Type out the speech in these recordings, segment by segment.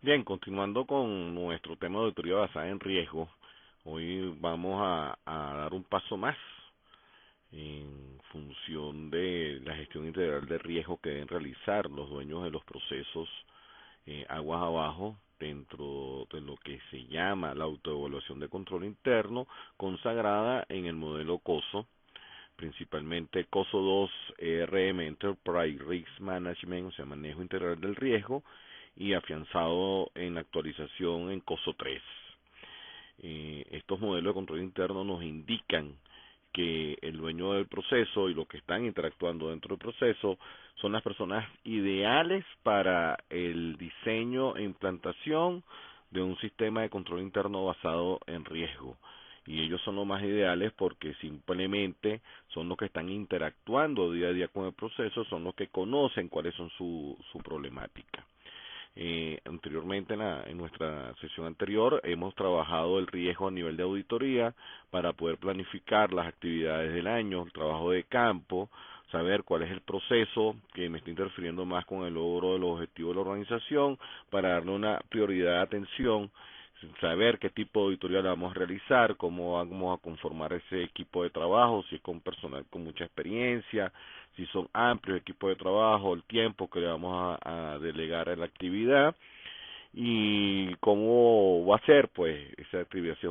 Bien, continuando con nuestro tema de auditoría basada en riesgo, hoy vamos a dar un paso más en función de la gestión integral de riesgo que deben realizar los dueños de los procesos aguas abajo dentro de lo que se llama la autoevaluación de control interno consagrada en el modelo COSO, principalmente COSO 2 ERM Enterprise Risk Management, o sea, manejo integral del riesgo, y afianzado en la actualización en COSO 3. Estos modelos de control interno nos indican que el dueño del proceso y los que están interactuando dentro del proceso son las personas ideales para el diseño e implantación de un sistema de control interno basado en riesgo. Y ellos son los más ideales porque simplemente son los que están interactuando día a día con el proceso, son los que conocen cuáles son su problemática. Anteriormente en nuestra sesión anterior hemos trabajado el riesgo a nivel de auditoría para poder planificar las actividades del año, el trabajo de campo, saber cuál es el proceso que me está interfiriendo más con el logro de los objetivos de la organización para darle una prioridad de atención, saber qué tipo de auditoría la vamos a realizar, cómo vamos a conformar ese equipo de trabajo, si es con personal con mucha experiencia, si son amplios equipos de trabajo, el tiempo que le vamos a delegar a la actividad y cómo va a ser, pues, esa actividad. Si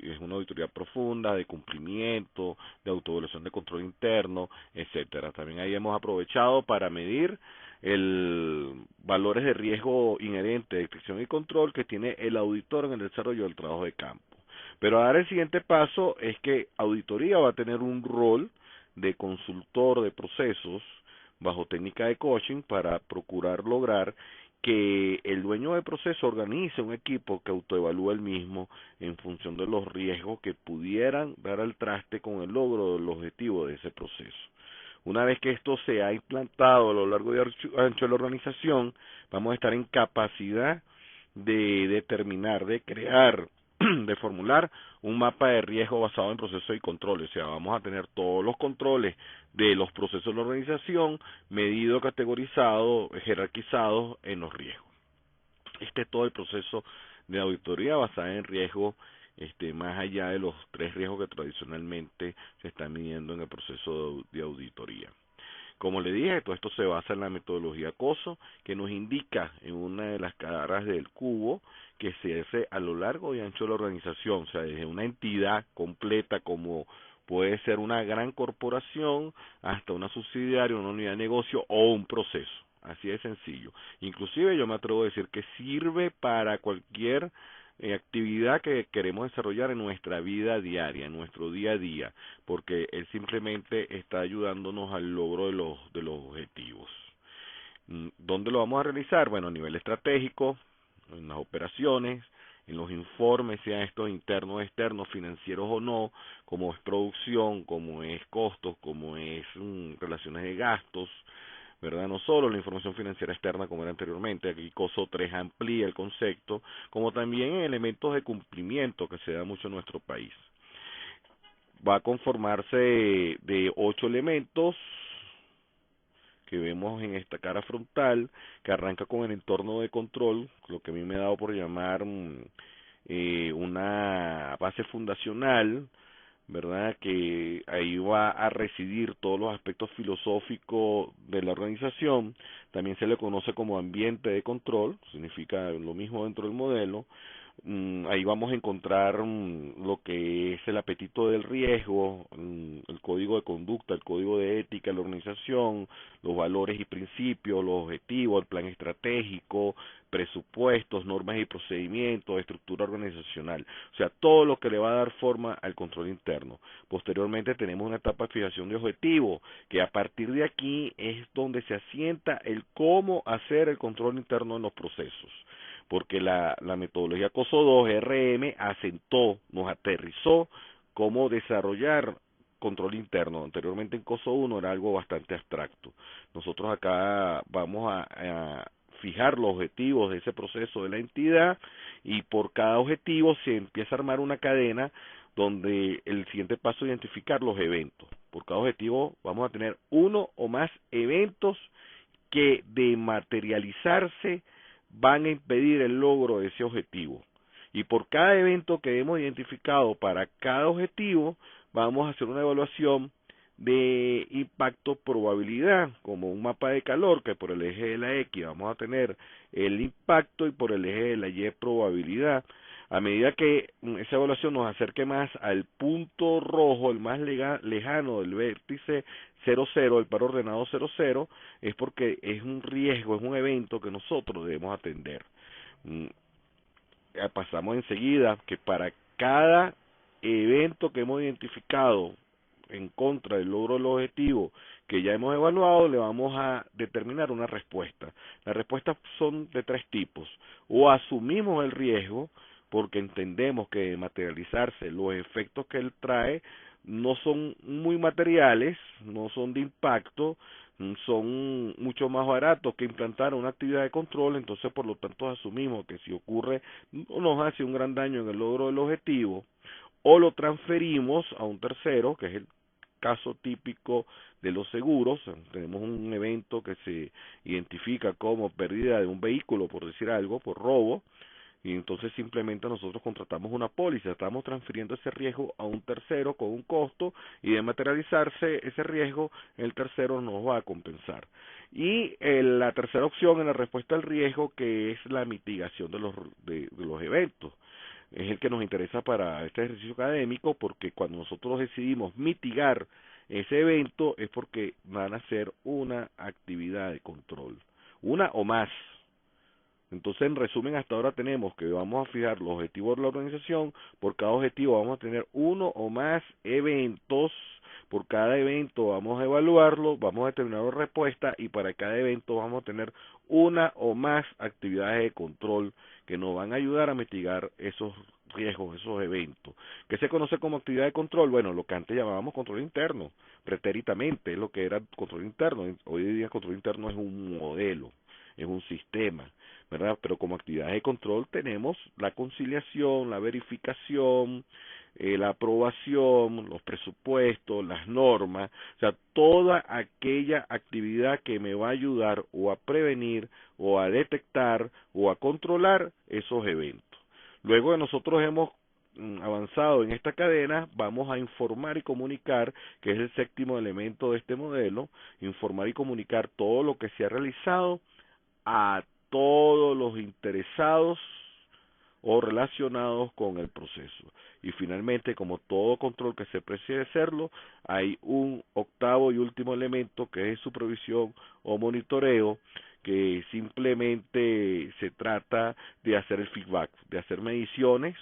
es una auditoría profunda, de cumplimiento, de autoevaluación de control interno, etcétera. También ahí hemos aprovechado para medir el valores de riesgo inherente, detección y control que tiene el auditor en el desarrollo del trabajo de campo. Pero ahora el siguiente paso es que auditoría va a tener un rol de consultor de procesos bajo técnica de coaching para procurar lograr que el dueño del proceso organice un equipo que autoevalúe el mismo en función de los riesgos que pudieran dar al traste con el logro del objetivo de ese proceso. Una vez que esto se ha implantado a lo largo y ancho de la organización, vamos a estar en capacidad de determinar, de crear, de formular un mapa de riesgo basado en procesos y controles. O sea, vamos a tener todos los controles de los procesos de la organización, medidos, categorizados, jerarquizados en los riesgos. Este es todo el proceso de auditoría basada en riesgo, más allá de los tres riesgos que tradicionalmente se están midiendo en el proceso de auditoría. Como le dije, todo esto se basa en la metodología COSO, que nos indica en una de las caras del cubo que se hace a lo largo y ancho de la organización, o sea, desde una entidad completa como puede ser una gran corporación hasta una subsidiaria, una unidad de negocio o un proceso. Así de sencillo. Inclusive yo me atrevo a decir que sirve para cualquier actividad que queremos desarrollar en nuestra vida diaria, en nuestro día a día, porque él simplemente está ayudándonos al logro de los objetivos. ¿Dónde lo vamos a realizar? Bueno, a nivel estratégico, en las operaciones, en los informes, sean estos internos o externos, financieros o no, como es producción, como es costos, como es relaciones de gastos, ¿verdad? No solo la información financiera externa como era anteriormente, aquí COSO 3 amplía el concepto, como también en elementos de cumplimiento que se da mucho en nuestro país. Va a conformarse de 8 elementos que vemos en esta cara frontal, que arranca con el entorno de control, lo que a mí me ha dado por llamar una base fundacional, ¿verdad? Que ahí va a residir todos los aspectos filosóficos de la organización. También se le conoce como ambiente de control, significa lo mismo dentro del modelo. Ahí vamos a encontrar lo que es el apetito del riesgo, el código de conducta, el código de ética de la organización, los valores y principios, los objetivos, el plan estratégico, presupuestos, normas y procedimientos, estructura organizacional, o sea, todo lo que le va a dar forma al control interno. Posteriormente tenemos una etapa de fijación de objetivos, que a partir de aquí es donde se asienta el cómo hacer el control interno en los procesos, porque la metodología COSO 2 RM asentó, nos aterrizó cómo desarrollar control interno. Anteriormente en COSO 1 era algo bastante abstracto. Nosotros acá vamos a fijar los objetivos de ese proceso de la entidad y por cada objetivo se empieza a armar una cadena donde el siguiente paso es identificar los eventos. Por cada objetivo vamos a tener uno o más eventos que de materializarse van a impedir el logro de ese objetivo. Y por cada evento que hemos identificado para cada objetivo, vamos a hacer una evaluación de impacto probabilidad, como un mapa de calor, que por el eje de la X vamos a tener el impacto y por el eje de la Y probabilidad. A medida que esa evaluación nos acerque más al punto rojo, el más lejano del vértice 00, el par ordenado 00, es porque es un riesgo, es un evento que nosotros debemos atender. Pasamos enseguida que para cada evento que hemos identificado en contra del logro del objetivo que ya hemos evaluado, le vamos a determinar una respuesta. Las respuestas son de tres tipos. O asumimos el riesgo, porque entendemos que de materializarse los efectos que él trae no son muy materiales, no son de impacto, son mucho más baratos que implantar una actividad de control, entonces por lo tanto asumimos que si ocurre nos hace un gran daño en el logro del objetivo, o lo transferimos a un tercero, que es el caso típico de los seguros. Tenemos un evento que se identifica como pérdida de un vehículo, por decir algo, por robo, y entonces simplemente nosotros contratamos una póliza, estamos transfiriendo ese riesgo a un tercero con un costo, y de materializarse ese riesgo, el tercero nos va a compensar. Y la tercera opción en la respuesta al riesgo, que es la mitigación de los eventos, es el que nos interesa para este ejercicio académico, porque cuando nosotros decidimos mitigar ese evento es porque van a ser una actividad de control, una o más. Entonces, en resumen, hasta ahora tenemos que vamos a fijar los objetivos de la organización. Por cada objetivo vamos a tener uno o más eventos. Por cada evento vamos a evaluarlo, vamos a determinar una respuesta, y para cada evento vamos a tener una o más actividades de control que nos van a ayudar a mitigar esos riesgos, esos eventos. ¿Qué se conoce como actividad de control? Bueno, lo que antes llamábamos control interno, pretéritabamente, es lo que era control interno. Hoy en día control interno es un modelo, es un sistema, ¿verdad? Pero como actividades de control tenemos la conciliación, la verificación, la aprobación, los presupuestos, las normas, o sea, toda aquella actividad que me va a ayudar o a prevenir o a detectar o a controlar esos eventos. Luego de nosotros hemos avanzado en esta cadena, vamos a informar y comunicar, que es el séptimo elemento de este modelo, informar y comunicar todo lo que se ha realizado a todos los interesados o relacionados con el proceso. Y finalmente, como todo control que se precede hacerlo, hay un octavo y último elemento, que es supervisión o monitoreo, que simplemente se trata de hacer el feedback, de hacer mediciones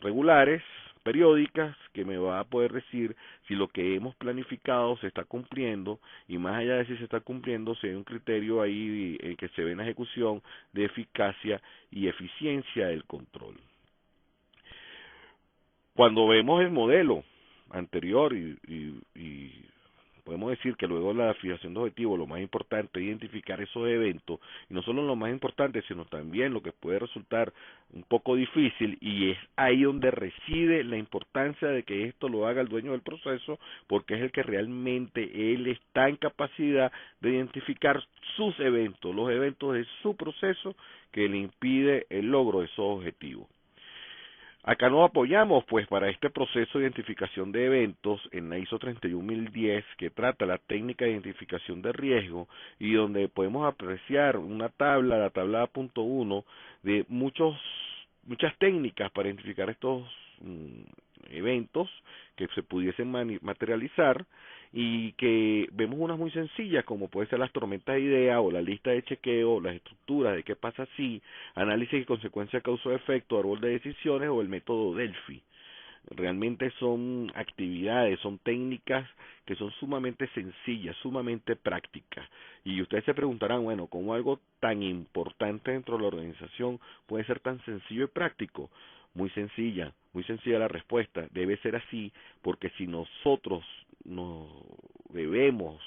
regulares, periódicas, que me va a poder decir si lo que hemos planificado se está cumpliendo, y más allá de si se está cumpliendo, si hay un criterio ahí que se ve en la ejecución de eficacia y eficiencia del control. Cuando vemos el modelo anterior y podemos decir que luego de la fijación de objetivos, lo más importante es identificar esos eventos, y no solo lo más importante, sino también lo que puede resultar un poco difícil, y es ahí donde reside la importancia de que esto lo haga el dueño del proceso, porque es el que realmente él está en capacidad de identificar sus eventos, los eventos de su proceso que le impide el logro de esos objetivos. Acá nos apoyamos pues para este proceso de identificación de eventos en la ISO 31010, que trata la técnica de identificación de riesgo, y donde podemos apreciar una tabla, la tabla punto 1, de muchas técnicas para identificar estos eventos que se pudiesen materializar, y que vemos unas muy sencillas, como puede ser las tormentas de idea o la lista de chequeo, las estructuras de qué pasa si, análisis y consecuencia causa-efecto, árbol de decisiones o el método Delphi. Realmente son actividades, son técnicas que son sumamente sencillas, sumamente prácticas. Y ustedes se preguntarán, bueno, ¿cómo algo tan importante dentro de la organización puede ser tan sencillo y práctico? Muy sencilla la respuesta. Debe ser así, porque si nosotros nos debemos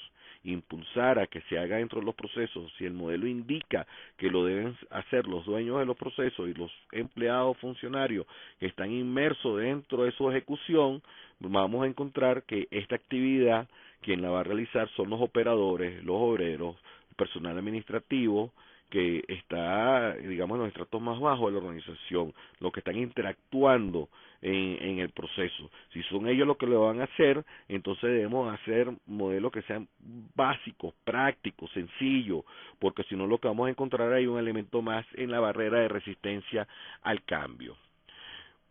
impulsar a que se haga dentro de los procesos, si el modelo indica que lo deben hacer los dueños de los procesos y los empleados funcionarios que están inmersos dentro de su ejecución, vamos a encontrar que esta actividad, quien la va a realizar son los operadores, los obreros, el personal administrativo, que está, digamos, en los estratos más bajos de la organización, los que están interactuando en el proceso. Si son ellos los que lo van a hacer, entonces debemos hacer modelos que sean básicos, prácticos, sencillos, porque si no lo que vamos a encontrar hay un elemento más en la barrera de resistencia al cambio.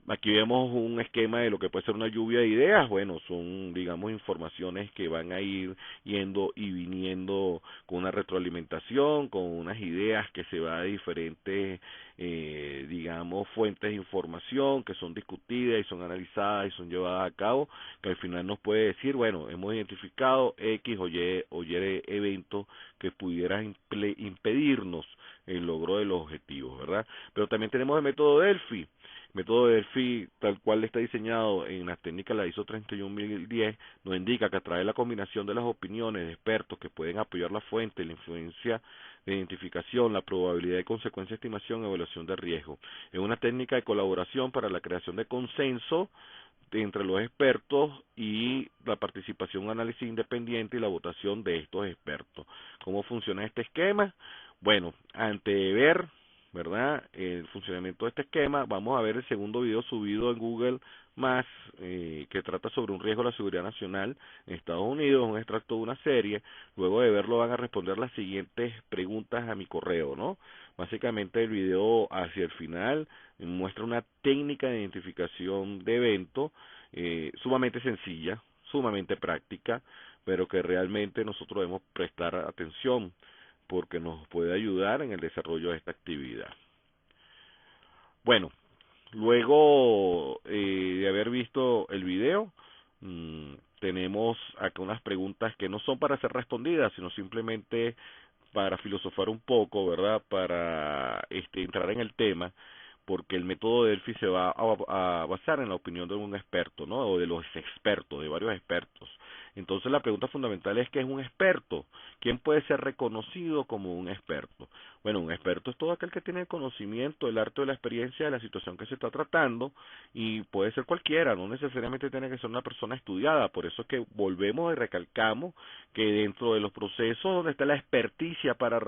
Aquí vemos un esquema de lo que puede ser una lluvia de ideas. Bueno, son, digamos, informaciones que van a ir yendo y viniendo con una retroalimentación, con unas ideas que se va de diferentes, digamos, fuentes de información que son discutidas y son analizadas y son llevadas a cabo, que al final nos puede decir, bueno, hemos identificado X o Y eventos que pudieran impedirnos el logro de los objetivos, ¿verdad? Pero también tenemos el método Delphi. El método de Delphi, tal cual está diseñado en las técnicas de la ISO 31010, nos indica que a través de la combinación de las opiniones de expertos que pueden apoyar la fuente, la influencia de identificación, la probabilidad de consecuencia, estimación, evaluación de riesgo. Es una técnica de colaboración para la creación de consenso entre los expertos y la participación, análisis independiente y la votación de estos expertos. ¿Cómo funciona este esquema? Bueno, antever, ¿verdad?, el funcionamiento de este esquema, vamos a ver el segundo video subido en Google más, que trata sobre un riesgo a la seguridad nacional en Estados Unidos, un extracto de una serie. Luego de verlo van a responder las siguientes preguntas a mi correo, ¿no? Básicamente el video hacia el final muestra una técnica de identificación de evento sumamente sencilla, sumamente práctica, pero que realmente nosotros debemos prestar atención porque nos puede ayudar en el desarrollo de esta actividad. Bueno, luego de haber visto el video, tenemos acá unas preguntas que no son para ser respondidas, sino simplemente para filosofar un poco, ¿verdad? Para entrar en el tema, porque el método Delphi se va a basar en la opinión de un experto, ¿no? O de los expertos, de varios expertos. Entonces la pregunta fundamental es: ¿qué es un experto? ¿Quién puede ser reconocido como un experto? Bueno, un experto es todo aquel que tiene el conocimiento, el arte o la experiencia de la situación que se está tratando, y puede ser cualquiera, no necesariamente tiene que ser una persona estudiada. Por eso es que volvemos y recalcamos que dentro de los procesos donde está la experticia para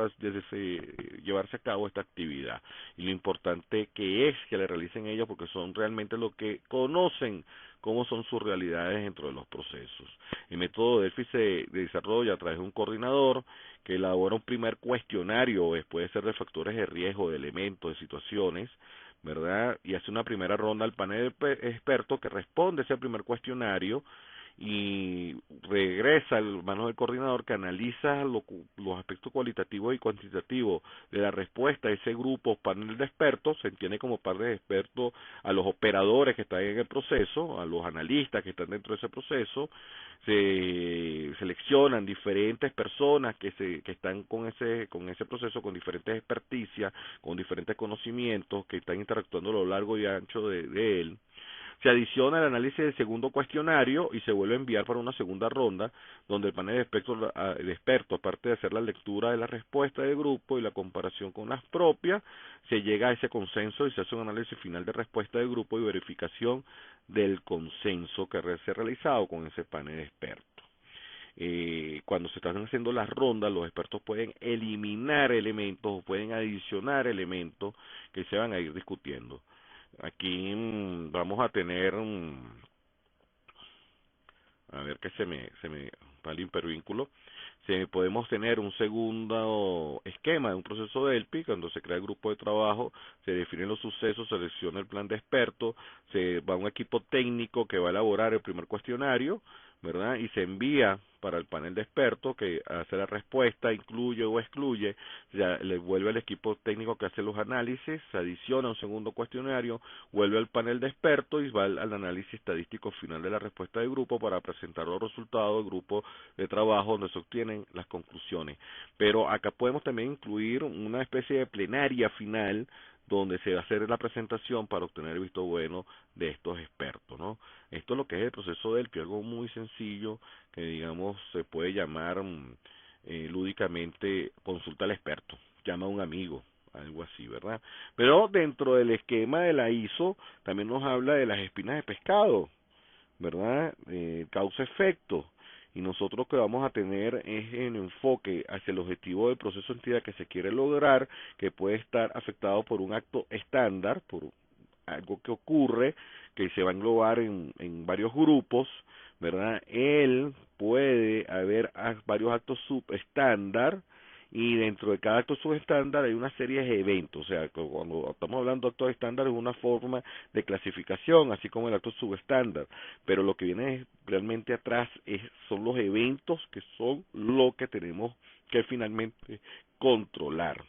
llevarse a cabo esta actividad, y lo importante que es que le realicen ellos, porque son realmente los que conocen cómo son sus realidades dentro de los procesos. El método Delphi se desarrolla a través de un coordinador que elabora un primer cuestionario, puede ser de factores de riesgo, de elementos, de situaciones, ¿verdad? Y hace una primera ronda al panel de expertos que responde ese primer cuestionario, y regresa al manos del coordinador, que analiza los aspectos cualitativos y cuantitativos de la respuesta a ese grupo panel de expertos. Se entiende como panel de expertos a los operadores que están en el proceso, a los analistas que están dentro de ese proceso. Se seleccionan diferentes personas que están con ese proceso, con diferentes experticias, con diferentes conocimientos, que están interactuando a lo largo y ancho de él. Se adiciona el análisis del segundo cuestionario y se vuelve a enviar para una segunda ronda, donde el panel de expertos, aparte de hacer la lectura de la respuesta del grupo y la comparación con las propias, se llega a ese consenso y se hace un análisis final de respuesta del grupo y verificación del consenso que se ha realizado con ese panel de expertos. Cuando se están haciendo las rondas, los expertos pueden eliminar elementos o pueden adicionar elementos que se van a ir discutiendo. Aquí vamos a tener, a ver que se me va el hipervínculo. Podemos tener un segundo esquema de un proceso Delphi. Cuando se crea el grupo de trabajo, se definen los sucesos, se selecciona el plan de expertos, se va a un equipo técnico que va a elaborar el primer cuestionario, ¿verdad? Y se envía para el panel de expertos que hace la respuesta, incluye o excluye, ya le vuelve al equipo técnico que hace los análisis, se adiciona un segundo cuestionario, vuelve al panel de expertos y va al análisis estadístico final de la respuesta del grupo para presentar los resultados del grupo de trabajo donde se obtienen las conclusiones. Pero acá podemos también incluir una especie de plenaria final donde se va a hacer la presentación para obtener el visto bueno de estos expertos, ¿no? Esto es lo que es el proceso Delphi, algo muy sencillo que, digamos, se puede llamar lúdicamente consulta al experto, llama a un amigo, algo así, ¿verdad? Pero dentro del esquema de la ISO también nos habla de las espinas de pescado, ¿verdad? Causa-efecto. y nosotros lo que vamos a tener es en enfoque hacia el objetivo del proceso de entidad que se quiere lograr, que puede estar afectado por un acto estándar, por algo que ocurre, que se va a englobar en varios grupos, ¿verdad? Él puede haber varios actos subestándar, y dentro de cada acto subestándar hay una serie de eventos, o sea, cuando estamos hablando de actos estándar es una forma de clasificación, así como el acto subestándar, pero lo que viene realmente atrás son los eventos que son lo que tenemos que finalmente controlar,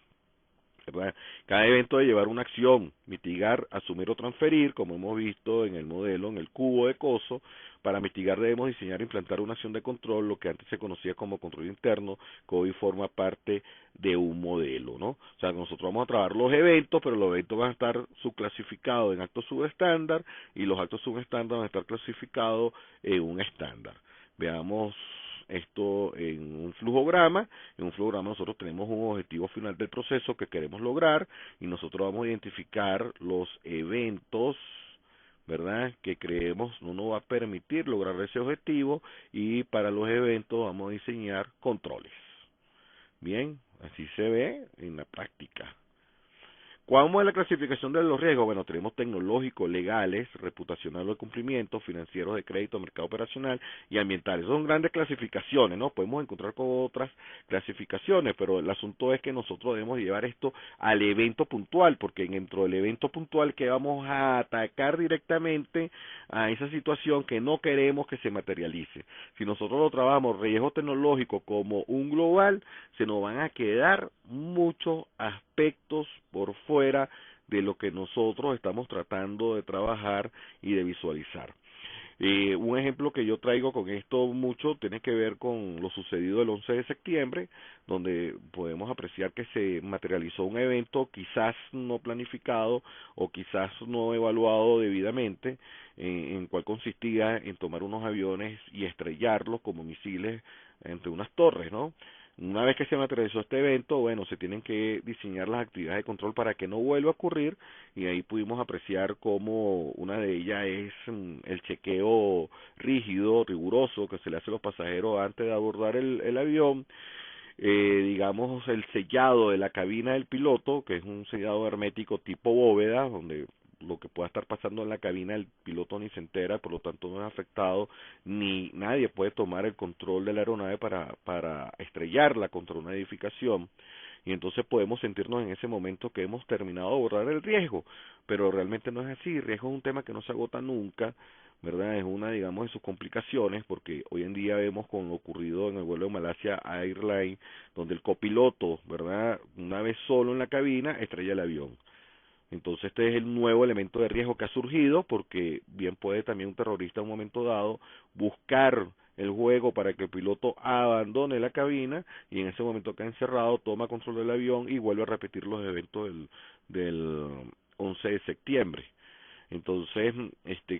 ¿verdad? Cada evento debe llevar una acción, mitigar, asumir o transferir, como hemos visto en el modelo, en el cubo de Coso. Para mitigar debemos diseñar e implantar una acción de control, lo que antes se conocía como control interno, que hoy forma parte de un modelo, ¿no? O sea, nosotros vamos a trabajar los eventos, pero los eventos van a estar subclasificados en actos subestándar y los actos subestándar van a estar clasificados en un estándar. Veamos esto en un flujograma. En un flujograma nosotros tenemos un objetivo final del proceso que queremos lograr y nosotros vamos a identificar los eventos, ¿verdad?, que creemos no nos va a permitir lograr ese objetivo, y para los eventos vamos a diseñar controles. Bien, así se ve en la práctica. ¿Cómo es la clasificación de los riesgos? Bueno, tenemos tecnológicos, legales, reputacionales de cumplimiento, financieros de crédito, mercado operacional y ambientales. Son grandes clasificaciones, ¿no? Podemos encontrar con otras clasificaciones, pero el asunto es que nosotros debemos llevar esto al evento puntual, porque dentro del evento puntual que vamos a atacar directamente a esa situación que no queremos que se materialice. Si nosotros lo trabajamos riesgo tecnológico como un global, se nos van a quedar muchos aspectos por fuera de lo que nosotros estamos tratando de trabajar y de visualizar. Un ejemplo que yo traigo con esto mucho tiene que ver con lo sucedido el 11 de septiembre, donde podemos apreciar que se materializó un evento quizás no planificado o quizás no evaluado debidamente, en cual consistía en tomar unos aviones y estrellarlos como misiles entre unas torres, ¿no? Una vez que se materializó este evento, bueno, se tienen que diseñar las actividades de control para que no vuelva a ocurrir, y ahí pudimos apreciar cómo una de ellas es el chequeo rígido, riguroso, que se le hace a los pasajeros antes de abordar el avión, digamos el sellado de la cabina del piloto, que es un sellado hermético tipo bóveda, donde lo que pueda estar pasando en la cabina el piloto ni se entera, por lo tanto no es afectado, ni nadie puede tomar el control de la aeronave para estrellarla contra una edificación, y entonces podemos sentirnos en ese momento que hemos terminado de abordar el riesgo, pero realmente no es así. El riesgo es un tema que no se agota nunca, ¿verdad? Es una, digamos, de sus complicaciones, porque hoy en día vemos con lo ocurrido en el vuelo de Malasia Airlines, donde el copiloto, ¿verdad?, una vez solo en la cabina, estrella el avión. Entonces este es el nuevo elemento de riesgo que ha surgido, porque bien puede también un terrorista en un momento dado buscar el juego para que el piloto abandone la cabina, y en ese momento que ha encerrado toma control del avión y vuelve a repetir los eventos del 11 de septiembre. Entonces,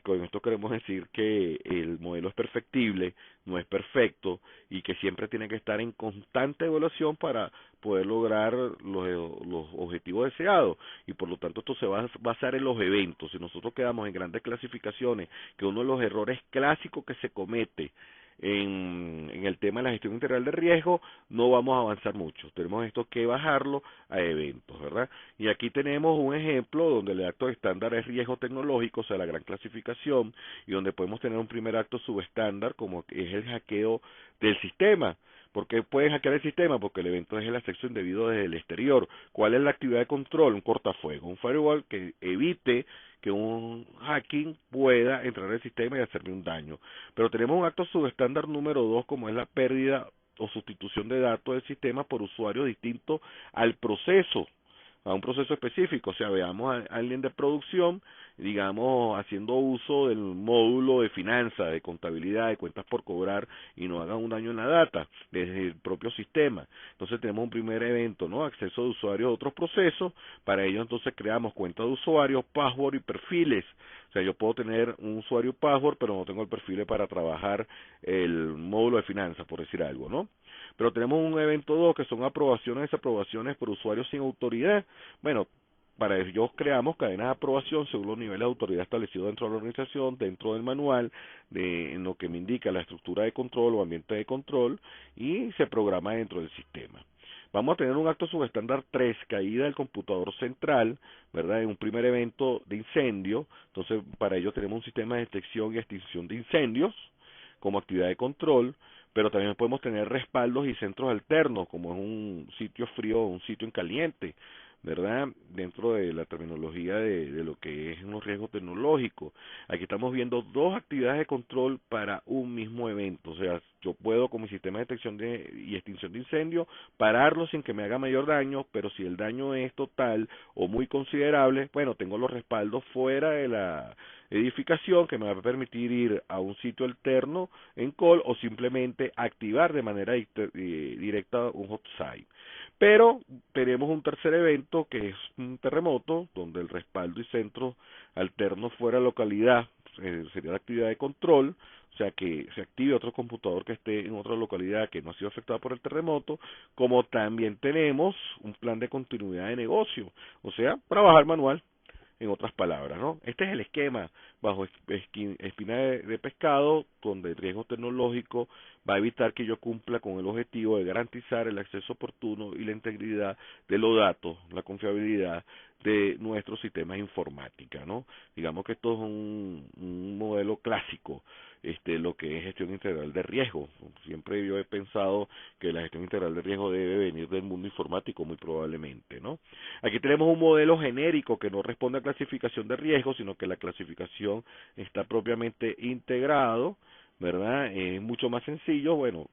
con esto queremos decir que el modelo es perfectible, no es perfecto, y que siempre tiene que estar en constante evaluación para poder lograr los objetivos deseados, y por lo tanto esto se va a basar en los eventos. Si nosotros quedamos en grandes clasificaciones, que uno de los errores clásicos que se comete en el tema de la gestión integral de riesgo, no vamos a avanzar mucho. Tenemos esto que bajarlo a eventos, ¿verdad? Y aquí tenemos un ejemplo donde el acto estándar es riesgo tecnológico, o sea, la gran clasificación, y donde podemos tener un primer acto subestándar, como es el hackeo del sistema. ¿Por qué pueden hackear el sistema? Porque el evento es el acceso indebido desde el exterior. ¿Cuál es la actividad de control? Un cortafuegos, un firewall que evite que un hacking pueda entrar al sistema y hacerme un daño. Pero tenemos un acto subestándar número 2, como es la pérdida o sustitución de datos del sistema por usuario distinto al proceso, a un proceso específico. O sea, veamos a alguien de producción, digamos, haciendo uso del módulo de finanzas, de contabilidad, de cuentas por cobrar, y nos hagan un daño en la data desde el propio sistema. Entonces tenemos un primer evento, ¿no? Acceso de usuarios a otros procesos. Para ello entonces creamos cuentas de usuarios, password y perfiles. O sea, yo puedo tener un usuario y password, pero no tengo el perfil para trabajar el módulo de finanzas, por decir algo, ¿no? Pero tenemos un evento 2, que son aprobaciones y desaprobaciones por usuarios sin autoridad. Bueno, para ello creamos cadenas de aprobación según los niveles de autoridad establecidos dentro de la organización, dentro del manual, en lo que me indica la estructura de control o ambiente de control, y se programa dentro del sistema. Vamos a tener un acto subestándar 3, caída del computador central, ¿verdad? En un primer evento de incendio. Entonces, para ello tenemos un sistema de detección y extinción de incendios como actividad de control, pero también podemos tener respaldos y centros alternos, como es un sitio frío o un sitio en caliente, ¿verdad? Dentro de la terminología de lo que es un riesgo tecnológico. Aquí estamos viendo dos actividades de control para un mismo evento. O sea, yo puedo con mi sistema de detección y extinción de incendio pararlo sin que me haga mayor daño, pero si el daño es total o muy considerable, bueno, tengo los respaldos fuera de la edificación que me va a permitir ir a un sitio alterno en call o simplemente activar de manera directa un hot site. Pero tenemos un tercer evento que es un terremoto, donde el respaldo y centro alterno fuera de localidad sería la actividad de control, o sea que se active otro computador que esté en otra localidad que no ha sido afectada por el terremoto, como también tenemos un plan de continuidad de negocio, o sea, trabajar manual, en otras palabras, ¿no? Este es el esquema bajo espina de pescado, donde el riesgo tecnológico va a evitar que yo cumpla con el objetivo de garantizar el acceso oportuno y la integridad de los datos, la confiabilidad de nuestros sistemas informática, ¿no? Digamos que esto es un modelo clásico, lo que es gestión integral de riesgo. Siempre yo he pensado que la gestión integral de riesgo debe venir del mundo informático, muy probablemente, ¿no? Aquí tenemos un modelo genérico que no responde a clasificación de riesgo, sino que la clasificación está propiamente integrado, ¿verdad? Es mucho más sencillo, bueno,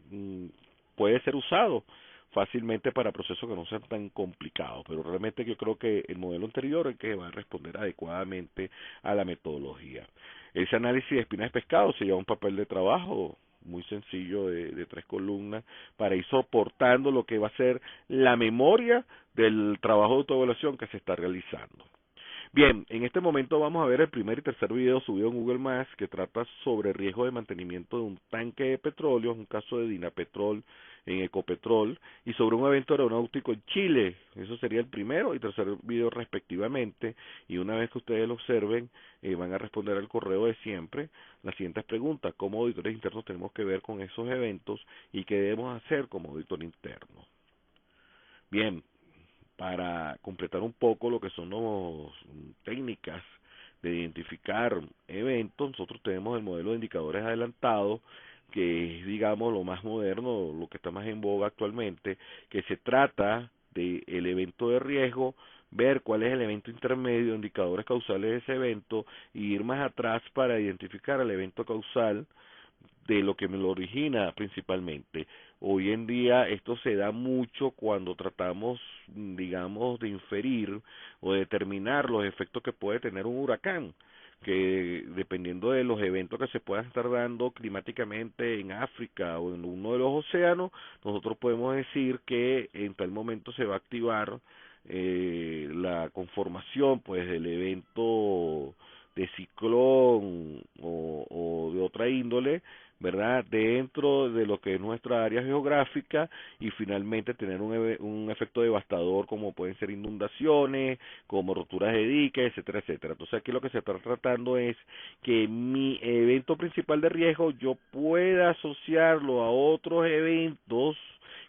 puede ser usado fácilmente para procesos que no sean tan complicados, pero realmente yo creo que el modelo anterior es el que va a responder adecuadamente a la metodología. Ese análisis de espinas de pescado se lleva un papel de trabajo muy sencillo de 3 columnas para ir soportando lo que va a ser la memoria del trabajo de autoevaluación que se está realizando. Bien, en este momento vamos a ver el primer y tercer video subido en Google Maps que trata sobre riesgo de mantenimiento de un tanque de petróleo, un caso de Dinapetrol en Ecopetrol, y sobre un evento aeronáutico en Chile. Eso sería el primero y tercer video respectivamente, y una vez que ustedes lo observen, van a responder al correo de siempre las siguientes preguntas: ¿cómo auditores internos tenemos que ver con esos eventos y qué debemos hacer como auditor interno? Bien, para completar un poco lo que son las técnicas de identificar eventos, nosotros tenemos el modelo de indicadores adelantados, que es, digamos, lo más moderno, lo que está más en boga actualmente, que se trata de el evento de riesgo, ver cuál es el evento intermedio, indicadores causales de ese evento, y ir más atrás para identificar el evento causal de lo que me lo origina principalmente. Hoy en día esto se da mucho cuando tratamos, digamos, de inferir o de determinar los efectos que puede tener un huracán, que dependiendo de los eventos que se puedan estar dando climáticamente en África o en uno de los océanos, nosotros podemos decir que en tal momento se va a activar la conformación pues del evento de ciclón o de otra índole, ¿verdad? Dentro de lo que es nuestra área geográfica, y finalmente tener un efecto devastador como pueden ser inundaciones, como roturas de diques, etcétera, etcétera. Entonces aquí lo que se está tratando es que mi evento principal de riesgo yo pueda asociarlo a otros eventos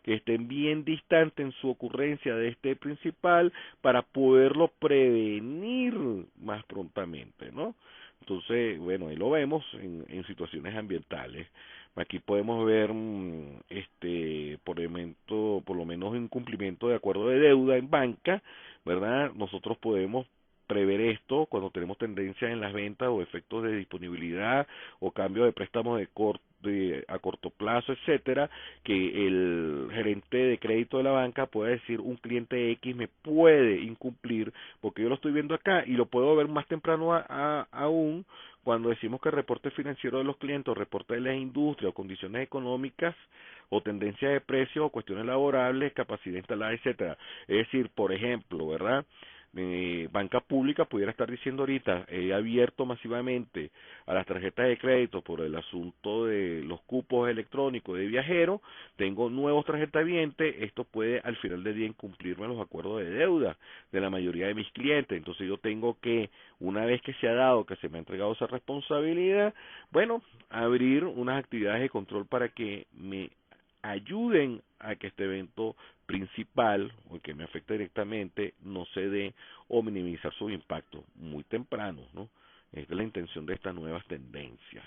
que estén bien distantes en su ocurrencia de este principal para poderlo prevenir más prontamente, ¿no? Entonces, bueno, ahí lo vemos en situaciones ambientales. Aquí podemos ver, por lo menos en cumplimiento de acuerdo de deuda en banca, ¿verdad? Nosotros podemos prever esto cuando tenemos tendencias en las ventas o efectos de disponibilidad o cambio de préstamos a corto plazo, etcétera, que el gerente de crédito de la banca puede decir: un cliente X me puede incumplir porque yo lo estoy viendo acá, y lo puedo ver más temprano aún cuando decimos que el reporte financiero de los clientes, o reporte de las industrias, o condiciones económicas, o tendencias de precios, o cuestiones laborables, capacidad instalada, etcétera. Es decir, por ejemplo, ¿verdad? banca pública pudiera estar diciendo ahorita, he abierto masivamente a las tarjetas de crédito por el asunto de los cupos electrónicos de viajero, tengo nuevos tarjetavientes, esto puede al final del día incumplirme los acuerdos de deuda de la mayoría de mis clientes, entonces yo tengo que, una vez que se ha dado, que se me ha entregado esa responsabilidad, bueno, abrir unas actividades de control para que me ayuden a que este evento principal o que me afecta directamente no se dé o minimizar su impacto muy temprano, ¿no? Esta es la intención de estas nuevas tendencias,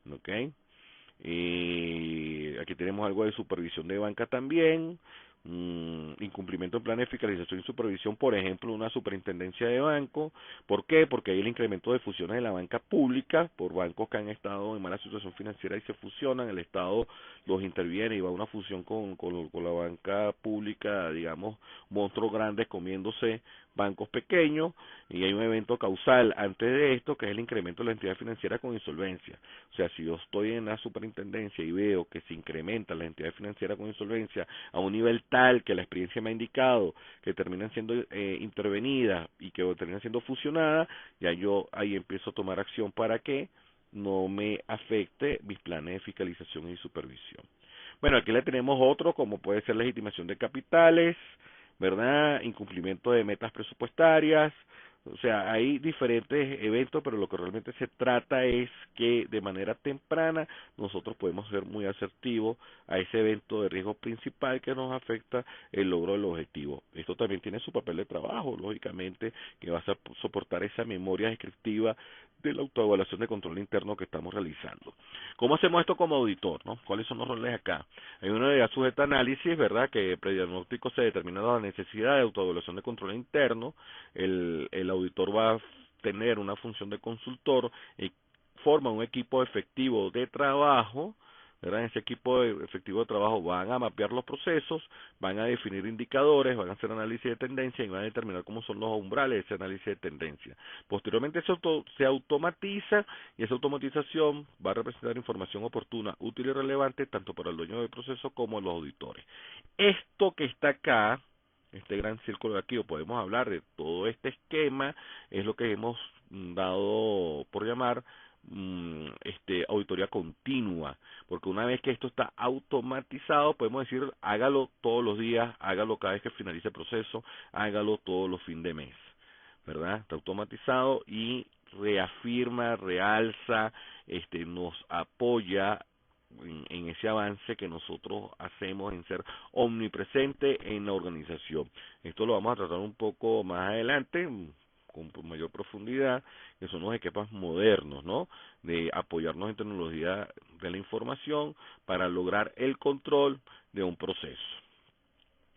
¿ok? Aquí tenemos algo de supervisión de banca también, incumplimiento en planes de fiscalización y supervisión, por ejemplo, una superintendencia de banco. ¿Por qué? Porque hay el incremento de fusiones en la banca pública por bancos que han estado en mala situación financiera y se fusionan, el Estado los interviene y va a una fusión con la banca pública, digamos, monstruos grandes comiéndose bancos pequeños, y hay un evento causal antes de esto que es el incremento de la entidad financiera con insolvencia. O sea, si yo estoy en la superintendencia y veo que se incrementa la entidad financiera con insolvencia a un nivel tal que la experiencia me ha indicado que terminan siendo intervenidas y que terminan siendo fusionadas, ya yo ahí empiezo a tomar acción para que no me afecte mis planes de fiscalización y supervisión. Bueno, aquí le tenemos otro, como puede ser legitimación de capitales, ¿verdad? Incumplimiento de metas presupuestarias. O sea, hay diferentes eventos, pero lo que realmente se trata es que de manera temprana nosotros podemos ser muy asertivos a ese evento de riesgo principal que nos afecta el logro del objetivo. Esto también tiene su papel de trabajo, lógicamente, que va a soportar esa memoria descriptiva de la autoevaluación de control interno que estamos realizando. ¿Cómo hacemos esto como auditor, no? ¿Cuáles son los roles acá? Hay una unidad sujeta a análisis, ¿verdad? Que prediagnóstico se determina la necesidad de autoevaluación de control interno. El auditor va a tener una función de consultor y forma un equipo efectivo de trabajo, ¿verdad? En ese equipo efectivo de trabajo van a mapear los procesos, van a definir indicadores, van a hacer análisis de tendencia y van a determinar cómo son los umbrales de ese análisis de tendencia. Posteriormente se automatiza y esa automatización va a representar información oportuna, útil y relevante tanto para el dueño del proceso como los auditores. Esto que está acá, este gran círculo de aquí, o podemos hablar de todo este esquema, es lo que hemos dado por llamar auditoría continua, porque una vez que esto está automatizado, podemos decir, hágalo todos los días, hágalo cada vez que finalice el proceso, hágalo todos los fines de mes, ¿verdad? Está automatizado y reafirma, realza, nos apoya en ese avance que nosotros hacemos en ser omnipresente en la organización. Esto lo vamos a tratar un poco más adelante, con mayor profundidad, que son los esquemas modernos, ¿no? De apoyarnos en tecnología de la información para lograr el control de un proceso.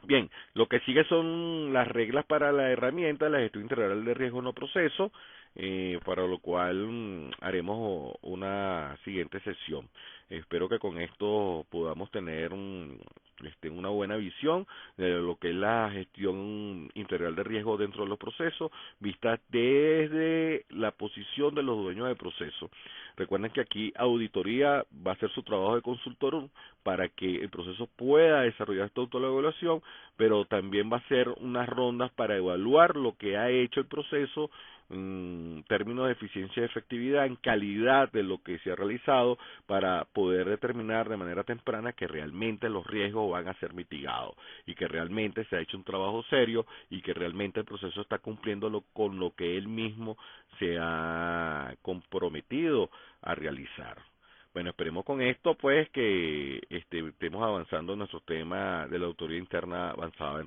Bien, lo que sigue son las reglas para la herramienta, la gestión integral de riesgo no proceso, para lo cual haremos una siguiente sesión. Espero que con esto podamos tener una buena visión de lo que es la gestión integral de riesgo dentro de los procesos, vista desde la posición de los dueños del proceso. Recuerden que aquí auditoría va a hacer su trabajo de consultor para que el proceso pueda desarrollar esta autoevaluación, pero también va a hacer unas rondas para evaluar lo que ha hecho el proceso en términos de eficiencia y efectividad, en calidad de lo que se ha realizado, para poder determinar de manera temprana que realmente los riesgos van a ser mitigados y que realmente se ha hecho un trabajo serio y que realmente el proceso está cumpliendo con lo que él mismo se ha comprometido a realizar. Bueno, esperemos con esto pues que estemos avanzando en nuestro tema de la autoridad interna avanzada en